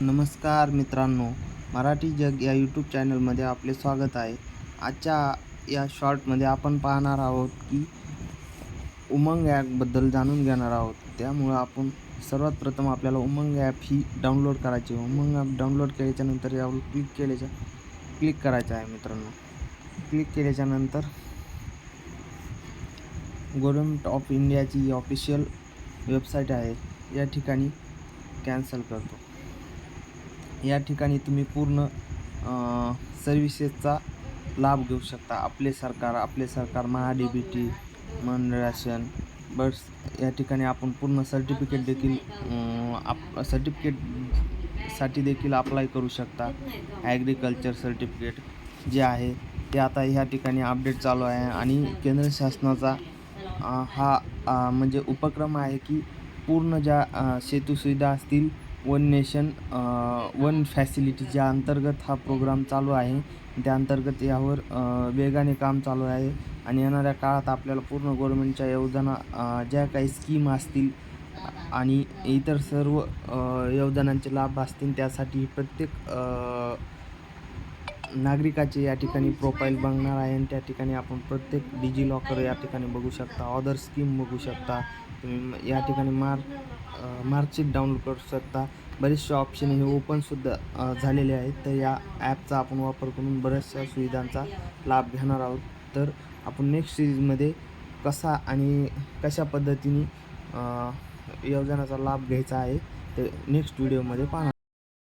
नमस्कार मित्रांनो, मराठी जग या यूट्यूब चॅनलमध्ये आपले स्वागत आहे. आजच्या या शॉर्टमध्ये आपण पाहणार आहोत की उमंग ॲपबद्दल जाणून घेणार आहोत. त्यामुळं आपण सर्वात प्रथम आपल्याला उमंग ॲप ही डाउनलोड करायची. उमंग ॲप डाउनलोड केल्याच्यानंतर यावर क्लिक करायचं आहे मित्रांनो. क्लिक केल्याच्यानंतर गव्हर्नमेंट ऑफ इंडियाची ऑफिशियल वेबसाईट आहे, या ठिकाणी कॅन्सल करतो. या ठिकाणी तुम्ही पूर्ण सर्व्हिसेसचा लाभ घेऊ शकता. आपले सरकार महा-डी-बी-टी, मन राशन, बस या ठिकाणी आपण पूर्ण सर्टिफिकेटसाठी देखील अप्लाय करू शकता. ॲग्रिकल्चर सर्टिफिकेट जे आहे ते आता ह्या ठिकाणी अपडेट चालू आहे आणि केंद्र शासनाचा म्हणजे उपक्रम आहे की पूर्ण ज्या सेतू सुविधा असतील, वन नेशन वन फॅसिलिटीच्या अंतर्गत हा प्रोग्राम चालू आहे. त्या अंतर्गत यावर वेगाने काम चालू आहे आणि येणाऱ्या काळात आपल्याला पूर्ण गव्हर्नमेंटच्या योजना, ज्या काही स्कीम असतील आणि इतर सर्व योजनांचे लाभ असतील, त्यासाठी प्रत्येक नागरिकाचे या ठिकाणी प्रोफाईल बघणार आहे आणि त्या ठिकाणी आपण प्रत्येक डिजिलॉकर या ठिकाणी बघू शकता, अदर स्कीम बघू शकता. तुम्ही या ठिकाणी मार्कशीट डाउनलोड करू शकता. बरेचसे ऑप्शन हे ओपनसुद्धा झालेले आहेत. तर या ॲपचा आपण वापर करून बऱ्याचशा सुविधांचा लाभ घेणार आहोत. तर आपण नेक्स्ट सिरीजमध्ये कशा पद्धतीने योजनाचा लाभ घ्यायचा आहे ते नेक्स्ट व्हिडिओमध्ये पाहणार.